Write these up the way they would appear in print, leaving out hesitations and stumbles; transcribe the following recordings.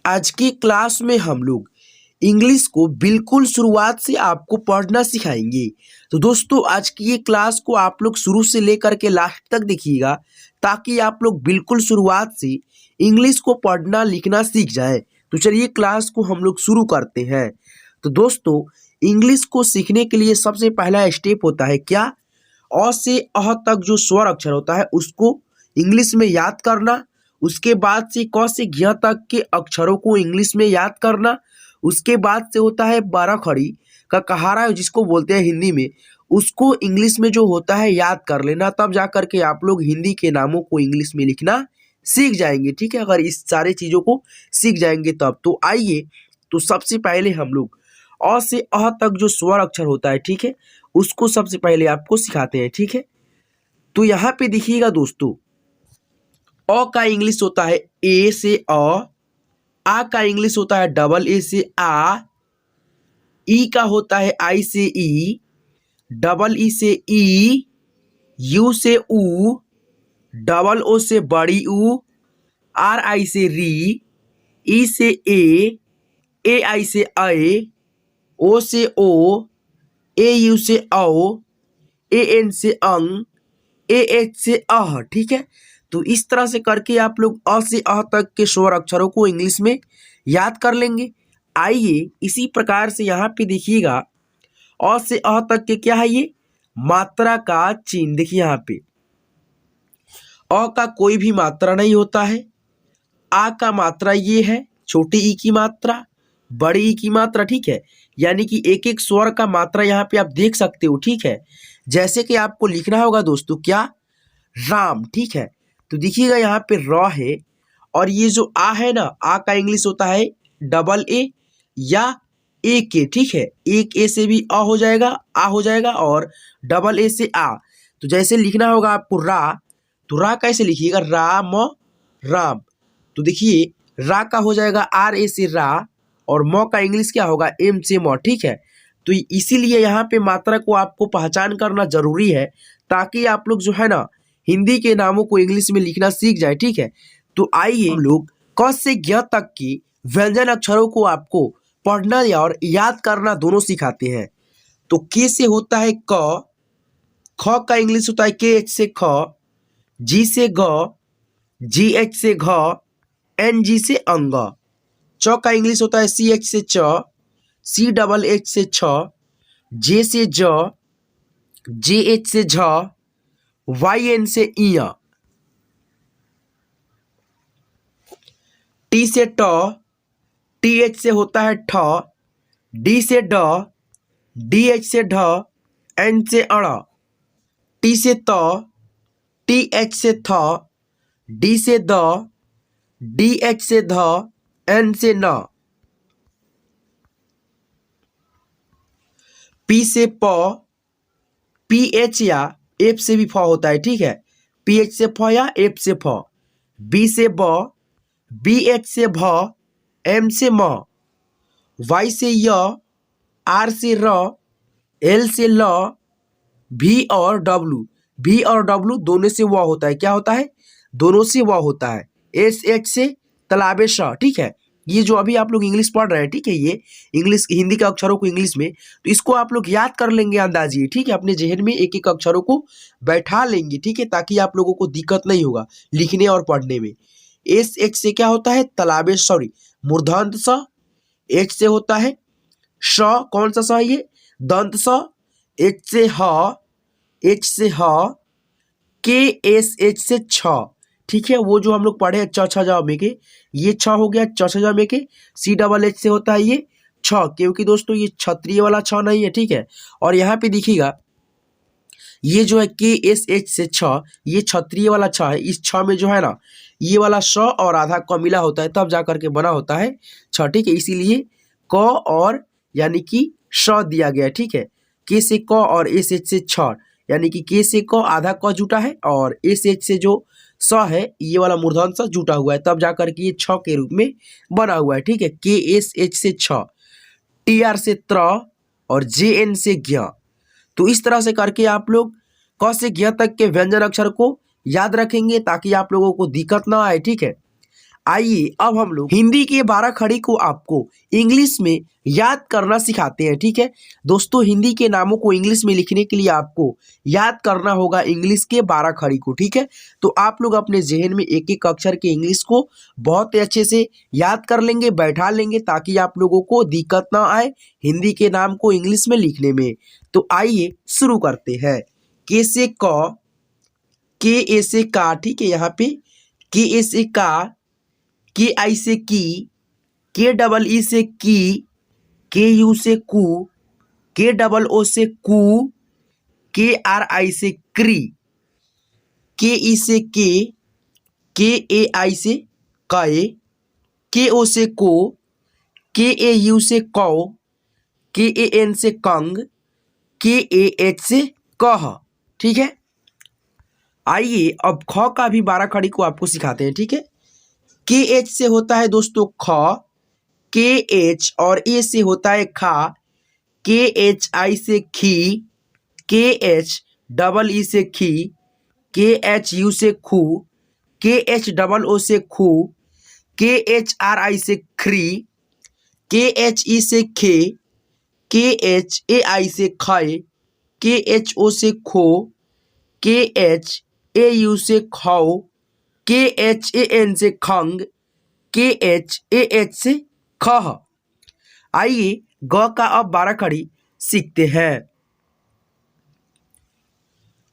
आज की क्लास में हम लोग इंग्लिश को बिल्कुल शुरुआत से आपको पढ़ना सिखाएंगे। तो दोस्तों आज की ये क्लास को आप लोग शुरू से लेकर के लास्ट तक देखिएगा ताकि आप लोग बिल्कुल शुरुआत से इंग्लिश को पढ़ना लिखना सीख जाएं। तो चलिए क्लास को हम लोग शुरू करते हैं। तो दोस्तों इंग्लिश को सीखने के लिए सबसे पहला स्टेप होता है क्या? अ से अह तक जो स्वर अक्षर होता है उसको इंग्लिश में याद करना। उसके बाद से क से घ तक के अक्षरों को इंग्लिश में याद करना। उसके बाद से होता है 12 खड़ी का कहारा जिसको बोलते हैं हिंदी में, उसको इंग्लिश में जो होता है याद कर लेना। तब जा कर के आप लोग हिंदी के नामों को इंग्लिश में लिखना सीख जाएंगे। ठीक है, अगर इस सारे चीज़ों को सीख जाएंगे तब। तो आइए, तो सबसे पहले हम लोग अ से अह तक जो स्वर अक्षर होता है, ठीक है, उसको सबसे पहले आपको सिखाते हैं। ठीक है, तो यहाँ पे देखिएगा दोस्तों, अ का इंग्लिश होता है ए से आ का इंग्लिश होता है डबल ए से आ, ई का होता है आई से ई, डबल ई से ई, यू से ऊ, डबल ओ से बड़ी ऊ, आर आई से री, ई से ए आई से ए, ओ से ओ, ए यू से औ, ए एन से अंग, ए एच से अह। ठीक है, तो इस तरह से करके आप लोग अ से अह तक के स्वर अक्षरों को इंग्लिश में याद कर लेंगे। आइए इसी प्रकार से यहाँ पे देखिएगा, अ से अह तक के क्या है, ये मात्रा का चिन्ह। देखिए यहाँ पे अ का कोई भी मात्रा नहीं होता है। आ का मात्रा ये है, छोटी ई की मात्रा, बड़ी ई की मात्रा। ठीक है, यानी कि एक एक स्वर का मात्रा यहाँ पे आप देख सकते हो। ठीक है, जैसे कि आपको लिखना होगा दोस्तों क्या, राम। ठीक है, तो देखिएगा यहाँ पे र है और ये जो आ है ना, आ का इंग्लिश होता है डबल ए या ए के। ठीक है, एक ए से भी अ हो जाएगा, आ हो जाएगा, और डबल ए से आ। तो जैसे लिखना होगा आपको रा, तो रा कैसे लिखिएगा, राम राम। तो देखिए रा का हो जाएगा आर ए से रा, और म का इंग्लिश क्या होगा, एम से म। ठीक है, तो इसीलिए यहाँ पे मात्रा को आपको पहचान करना जरूरी है ताकि आप लोग जो है ना हिंदी के नामों को इंग्लिश में लिखना सीख जाए। ठीक है, तो आइए हम लोग क से ज्ञ तक की व्यंजन अक्षरों को आपको पढ़ना और याद करना दोनों सिखाते हैं। तो के से होता है क, ख का इंग्लिश होता है के एच से ख, जी से ग, जी एच से घ, एन जी से अंग। च का इंग्लिश होता है सी एच से च, सी डबल एच से छ, जे से ज, जे एच से झ, वाई एन से इया। टी से ट, टी एच से होता है ठ, डी से ड, डी एच से ढ, एन से अड़। टी से त, टी एच से थ, डी से द, डी एच से ध, एन से न। पी से प, पी एच या एफ से भी फ होता है। ठीक है, पी एच से फ या एफ से फ। बी से ब, बी एच से भ, एम से म। वाई से य, आर से र, एल से ल, भी और डब्लू, भी और डब्लू दोनों से व होता है। क्या होता है, दोनों से व होता है। एस एच से तलाबे श। ठीक है, ये जो अभी आप लोग इंग्लिश पढ़ रहे हैं, ठीक है, ये इंग्लिश हिंदी के अक्षरों को इंग्लिश में, तो इसको आप लोग याद कर लेंगे अंदाजिए। ठीक है, अपने जहन में एक एक अक्षरों को बैठा लेंगे। ठीक है, ताकि आप लोगों को दिक्कत नहीं होगा लिखने और पढ़ने में। एस एच से क्या होता है, तलाबे सॉरी मूर्धन्त स। एच से होता है श, कौन सा स है ये, दंत स। एच से ह, एच से ह, के एस एच से छ। ठीक है, वो जो हम लोग पढ़े च छ जा में के, ये छ हो गया च छ जा में के। सी डबल एच से होता है ये छ, क्योंकि दोस्तों ये क्षत्रिय वाला छ नहीं है। ठीक है, और यहाँ पे देखिएगा ये जो है के एस एच से छ, ये क्षत्रिय वाला छ है। इस छ में जो है ना ये वाला श और आधा क मिला होता है, तब जा करके बना होता है छ। ठीक है, इसीलिए क और यानी कि श दिया गया है। ठीक है, के से क और एस एच से छ, यानी कि के से क आधा क जुटा है और एस एच से जो स है ये वाला मूर्धन्य स जुटा हुआ है, तब जाकर के ये छ के रूप में बना हुआ है। ठीक है, के एस एच से छ, टी आर से त्र और जे एन से ज्ञ। तो इस तरह से करके आप लोग क से ज्ञ तक के व्यंजन अक्षर को याद रखेंगे ताकि आप लोगों को दिक्कत ना आए। ठीक है, आइए अब हम लोग हिंदी के 12 खड़ी को आपको इंग्लिश में याद करना सिखाते हैं। ठीक है दोस्तों, हिंदी के नामों को इंग्लिश में लिखने के लिए आपको याद करना होगा इंग्लिश के 12 खड़ी को। ठीक है, तो आप लोग अपने जहन में एक एक अक्षर के इंग्लिश को बहुत ही अच्छे से याद कर लेंगे, बैठा लेंगे, ताकि आप लोगों को दिक्कत ना आए हिंदी के नाम को इंग्लिश में लिखने में। तो आइए शुरू करते हैं। के से क, के ए से का, ठीक है, यहाँ पे के ए से का, के आई से की, के डबल ई से की, के यू से कू, के डबल ओ से कू, के आर आई से क्री, के ई से के ए आई से कए, के ओ से को, के ए यू से कौ, के ए एन से कंग, के ए एच से कह। ठीक है, आइए अब ख का भी 12 खड़ी को आपको सिखाते हैं। ठीक है, के एच से होता है दोस्तों ख, के एच और ए से होता है खा, के एच आई से खी, के एच डबल ई से खी, के एच यू से खू, के एच डबल ओ से खू, के एच आर आई से खरी, के एच ई से खे, के एच ए आई से खाए, के एच ओ से खो, के एच ए यू से खाओ, के एच ए एन से खंग, के एच ए एच से खह। आइए ग का अब 12 खड़ी सीखते हैं।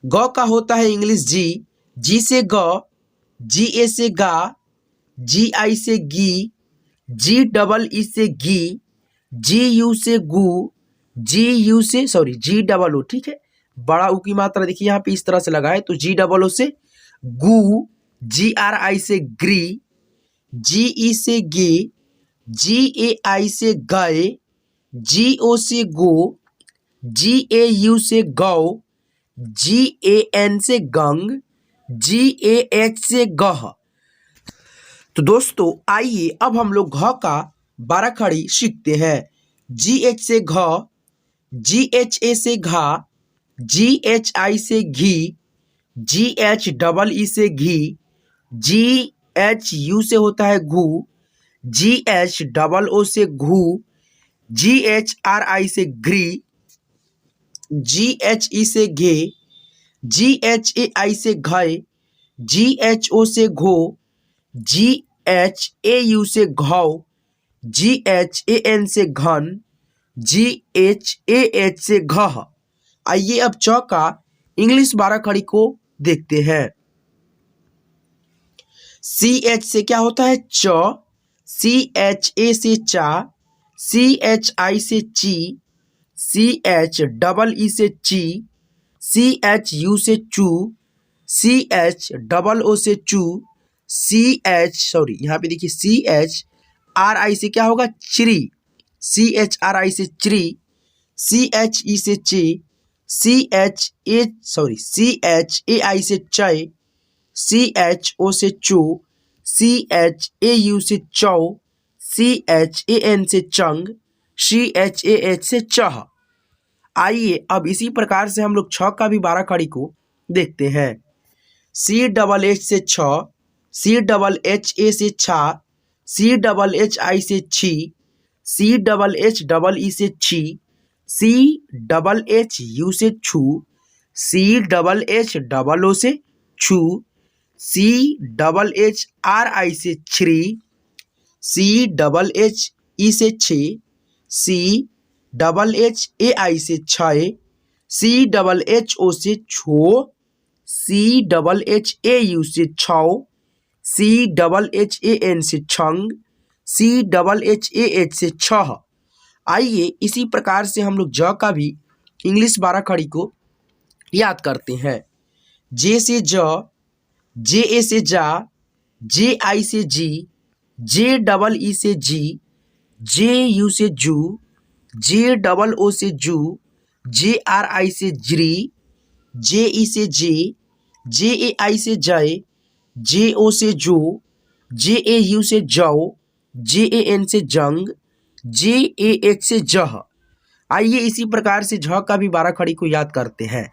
ग का होता है इंग्लिश जी, जी से ग, जी ए से गा, जी आई से गी, जी डबल ई से गी, जी यू से गू, जी यू से जी डबल ओ, ठीक है, बड़ा ऊ की मात्रा देखिए यहाँ पे इस तरह से लगा है, तो जी डबल ओ से गू, जी आर आई से ग्री, जी ई से गे, जी ए आई से गए, जी ओ से गो, जी ए यू से गौ, जी ए एन से गंग, जी ए एच से गह। तो दोस्तों आइए अब हम लोग घ का 12 खड़ी सीखते हैं। जी एच से घ, जी एच ए से घा, जी एच आई से घी, जी एच डबल ई से घी, जी एच यू से होता है घू, जी एच डबल ओ से घू, जी एच आर आई से घ्री, जी एच ई से घे, जी एच ए आई से घय, जी एच ओ से घो, जी एच ए यू से घौ, जी एच ए एन से घन, जी एच ए एच से घह। आइए अब च का इंग्लिश 12 खड़ी को देखते हैं। सी एच से क्या होता है च, सी एच ए से चा, सी एच आई से ची, सी एच डबल ई से ची, सी एच यू से चू, सी एच डबल ओ से चू, सी एच यहाँ पे देखिए सी एच आर आई से क्या होगा चिरी, सी एच आर आई से चिरी, सी एच ई से चे, सी एच ए आई से चय, सी एच ओ से चो, सी एच ए यू से चौ, सी एच ए एन से चंग, सी एच ए एच से चह। आइए अब इसी प्रकार से हम लोग छ का भी 12 खड़ी को देखते हैं। सी डबल एच से छ, सी डबल एच ए से छा, सी डबल एच आई से छी, C double H double E से छी, सी डबल एच यू से छू, C double H double O से छू, C double H R I से छ्री, सी डबल एच ई से छे, सी डबल एच ए आई से छय, सी डबल एच ओ से छो, C double H A U से छौ, C double H A N से छंग, C double H A H से छह। आइए इसी प्रकार से हम लोग ज का भी इंग्लिश 12 खड़ी को याद करते हैं। जे से ज, जे ए से जा, जे आई से जी, जे डबल ई से जी, जे यू से जू, जे डबल ओ से जू, जे आर आई से ज्री, जे ई से जे ए आई से जय, जे ओ से जो, जे ए यू से जौ, जे ए एन से जंग, जे ए एच से जह। आइए इसी प्रकार से झ का भी 12 खड़ी को याद करते हैं।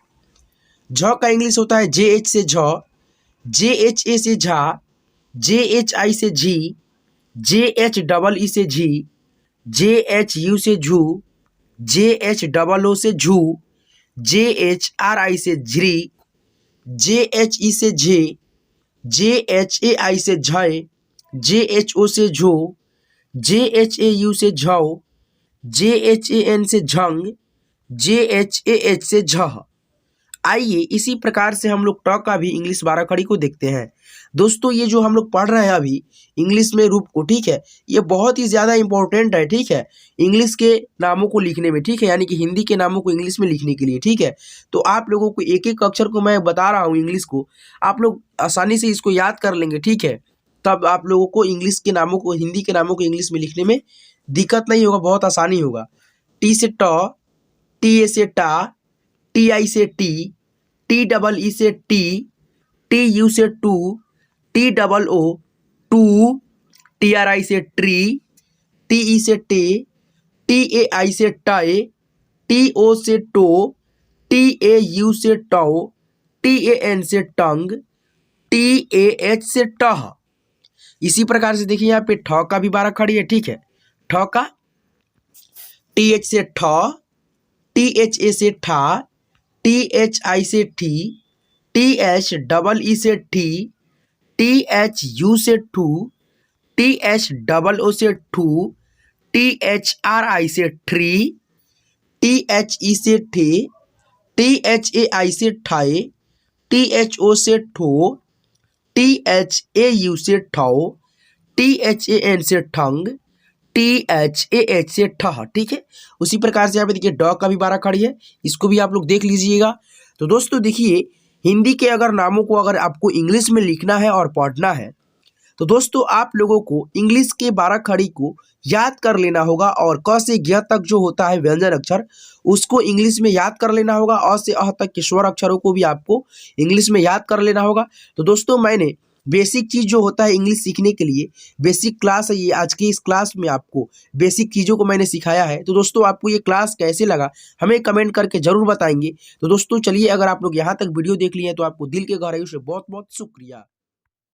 झ का इंग्लिश होता है जे एच से झ, जे एच ए से झा, JHI से झी, JHEE से झी, JHU से झू, JHOO से झू, JHRI से झ्री, JHE से झे, JHAI से झय, JHO से झो, JHAU से झौ, JHAN से झंग, JHAH से झह। आइए इसी प्रकार से हम लोग ट का भी इंग्लिश 12 खड़ी को देखते हैं। दोस्तों ये जो हम लोग पढ़ रहे हैं अभी इंग्लिश में रूप को, ठीक है, ये बहुत ही ज़्यादा इंपॉर्टेंट है, ठीक है, इंग्लिश के नामों को लिखने में, ठीक है, यानी कि हिंदी के नामों को इंग्लिश में लिखने के लिए, ठीक है। तो आप लोगों को एक एक अक्षर को मैं बता रहा हूँ इंग्लिश को, आप लोग आसानी से इसको याद कर लेंगे, ठीक है, तब आप लोगों को इंग्लिश के नामों को, हिंदी के नामों को इंग्लिश में लिखने में दिक्कत नहीं होगा, बहुत आसानी होगा। टी से ट, टी ए से टा, टी आई से टी, टी डबल ई से टी, टी यू से टू, टी डबल ओ टू, टी आर आई से ट्री, टी ई से टे, टी ए आई से टाए, टी ओ से टो, टी ए यू से टो, टी ए एन से टंग, टी ए एच से टह। इसी प्रकार से देखिए यहाँ पे ठ का भी 12 खड़ी है, ठीक है, ठ का टी एच से ठ, टी एच ए से ठा, टी एच आई से ठी, टी एच डबल ई से ठी, टी एच यू से टू, टी एच डबल ओ से टू, टी एच आर आई से ट्री, टी एच ई से ठे, टी एच ए आई से ठाए, टी एच ओ से ठो, टी एच ए यू से ठौ, टी एच ए एन से ठंग, टी एच ए एच से ठह, ठीक है। उसी प्रकार से यहाँ पे देखिए ड का भी 12 खड़ी है, इसको भी आप लोग देख लीजिएगा। तो दोस्तों देखिए हिंदी के अगर नामों को अगर आपको इंग्लिश में लिखना है और पढ़ना है तो दोस्तों आप लोगों को इंग्लिश के 12 खड़ी को याद कर लेना होगा, और क से ज्ञ तक जो होता है व्यंजन अक्षर उसको इंग्लिश में याद कर लेना होगा, अ से अह तक के स्वर अक्षरों को भी आपको इंग्लिश में याद कर लेना होगा। तो दोस्तों मैंने बेसिक चीज़ जो होता है इंग्लिश सीखने के लिए बेसिक क्लास है ये, आज की इस क्लास में आपको बेसिक चीज़ों को मैंने सिखाया है। तो दोस्तों आपको ये क्लास कैसे लगा हमें कमेंट करके ज़रूर बताएंगे। तो दोस्तों चलिए, अगर आप लोग यहाँ तक वीडियो देख लिए हैं तो आपको दिल के गहराइयों से बहुत बहुत शुक्रिया।